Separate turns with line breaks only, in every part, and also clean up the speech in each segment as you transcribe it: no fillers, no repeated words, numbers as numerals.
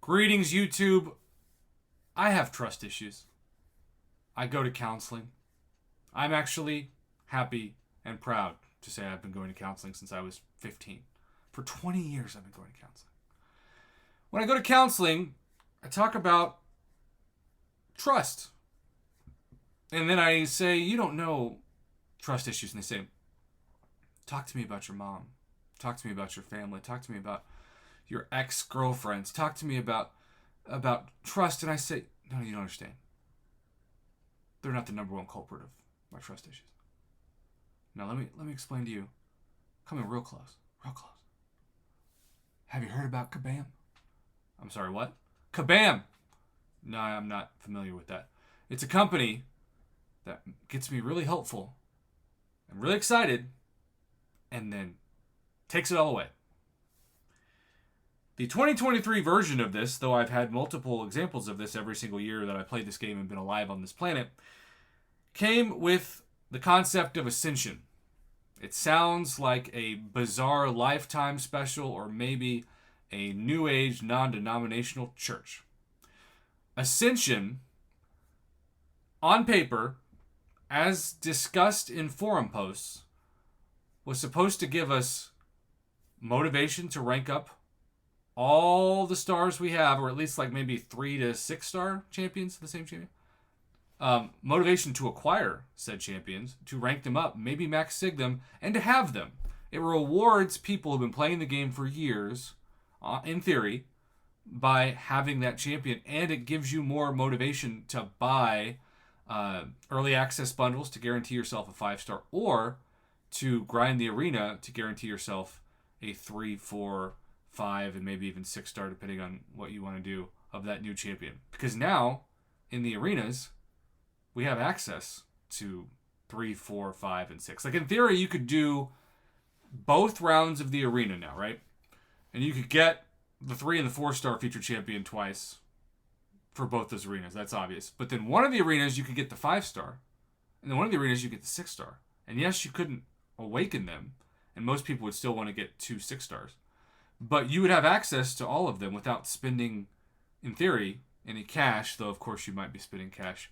Greetings, YouTube. I have trust issues. I go to counseling. I'm actually happy and proud to say I've been going to counseling since I was 15. For 20 years, I've been going to counseling. When I go to counseling, I talk about trust. And then I say, you don't know trust issues. And they say, talk to me about your mom. Talk to me about your family. Talk to me about your ex-girlfriends. Talk to me about trust. And I say, no, you don't understand. They're not the number one culprit of my trust issues. Now let me explain to you. Coming real close. Real close. Have you heard about Kabam? I'm sorry, what? Kabam! No, I'm not familiar with that. It's a company that gets me really hopeful and really excited and then takes it all away. The 2023 version of this, though I've had multiple examples of this every single year that I played this game and been alive on this planet, came with the concept of Ascension. It sounds like a bizarre Lifetime special or maybe a New Age non-denominational church. Ascension, on paper, as discussed in forum posts, was supposed to give us motivation to rank up all the stars we have, or at least like maybe 3 to 6 star champions, the same champion. Motivation to acquire said champions, to rank them up, maybe max sig them, and to have them. It rewards people who've been playing the game for years, in theory, by having that champion, and it gives you more motivation to buy early access bundles to guarantee yourself a 5-star, or to grind the arena to guarantee yourself a 3, 4, 5, and maybe even 6-star, depending on what you want to do of that new champion. Because now, in the arenas, we have access to 3, 4, 5, and 6. Like, in theory, you could do both rounds of the arena now, right? And you could get the 3 and the 4-star featured champion twice for both those arenas. That's obvious. But then one of the arenas, you could get the 5-star. And then one of the arenas, you get the 6-star. And yes, you couldn't awaken them. And most people would still want to get 2 6-stars. But you would have access to all of them without spending, in theory, any cash. Though, of course, you might be spending cash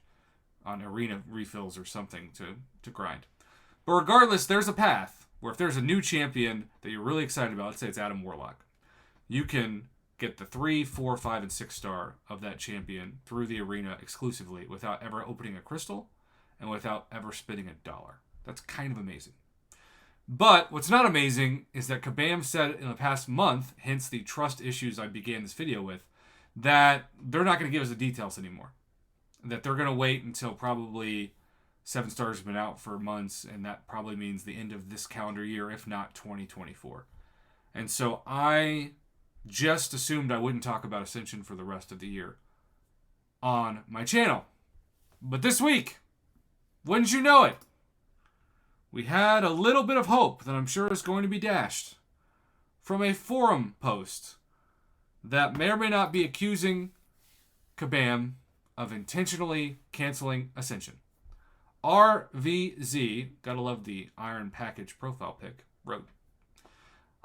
on arena refills or something to grind. But regardless, there's a path where if there's a new champion that you're really excited about, let's say it's Adam Warlock, you can get the 3, 4, 5, and 6-star of that champion through the arena exclusively without ever opening a crystal and without ever spending $1. That's kind of amazing. But what's not amazing is that Kabam said in the past month, hence the trust issues I began this video with, that they're not going to give us the details anymore. That they're going to wait until probably 7 stars have been out for months, and that probably means the end of this calendar year, if not 2024. And so I just assumed I wouldn't talk about Ascension for the rest of the year on my channel. But this week, wouldn't you know it, we had a little bit of hope that I'm sure is going to be dashed from a forum post that may or may not be accusing Kabam of intentionally canceling Ascension. RVZ, gotta love the Iron Package profile pic, wrote,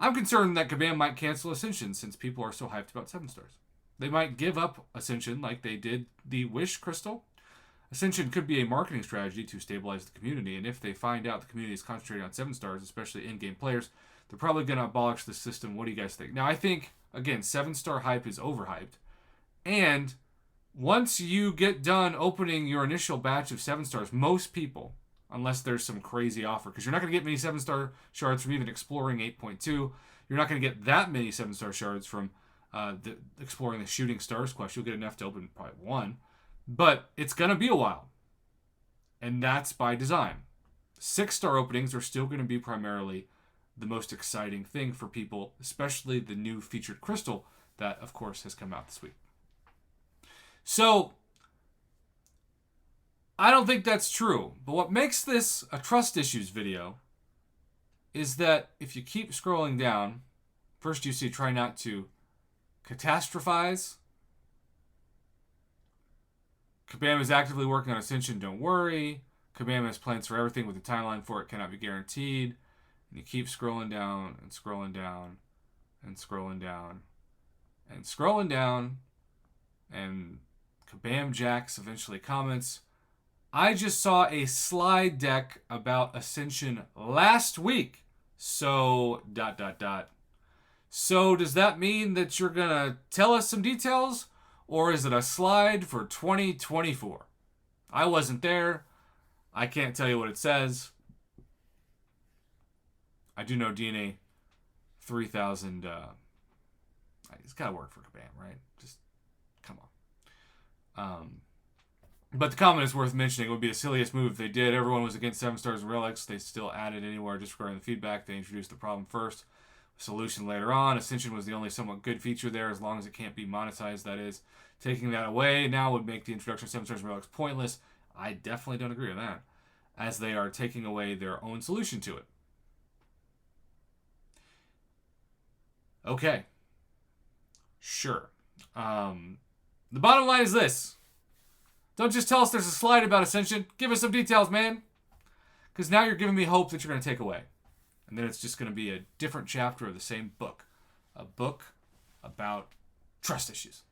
I'm concerned that Kabam might cancel Ascension since people are so hyped about 7 stars. They might give up Ascension like they did the Wish Crystal. Ascension could be a marketing strategy to stabilize the community, and if they find out the community is concentrating on 7 stars, especially in-game players, they're probably going to abolish the system. What do you guys think? Now, I think, again, 7-star hype is overhyped, and once you get done opening your initial batch of 7 stars, most people, unless there's some crazy offer, because you're not going to get many 7-star shards from even Exploring 8.2. You're not going to get that many 7-star shards from Exploring the Shooting Stars quest. You'll get enough to open probably 1. But it's going to be a while. And that's by design. 6-star openings are still going to be primarily the most exciting thing for people, especially the new featured crystal that, of course, has come out this week. So, I don't think that's true. But what makes this a trust issues video is that if you keep scrolling down, first you see try not to catastrophize. Kabam is actively working on Ascension, don't worry. Kabam has plans for everything with a timeline for it cannot be guaranteed. And you keep scrolling down and scrolling down and scrolling down and scrolling down And Kabam Jax eventually comments, I just saw a slide deck about Ascension last week. So, ... So, does that mean that you're going to tell us some details? Or is it a slide for 2024? I wasn't there. I can't tell you what it says. I do know DNA 3000. It's got to work for Kabam, right? Just come on. But the comment is worth mentioning. It would be the silliest move if they did. Everyone was against 7 stars and relics. They still added anywhere disregarding the feedback. They introduced the problem first. Solution later on. Ascension was the only somewhat good feature there, as long as it can't be monetized, that is. Taking that away now would make the introduction of 7 stars and relics pointless. I definitely don't agree with that, as they are taking away their own solution to it. Okay. Sure. The bottom line is this. Don't just tell us there's a slide about Ascension. Give us some details, man. Because now you're giving me hope that you're going to take away. And then it's just going to be a different chapter of the same book. A book about trust issues.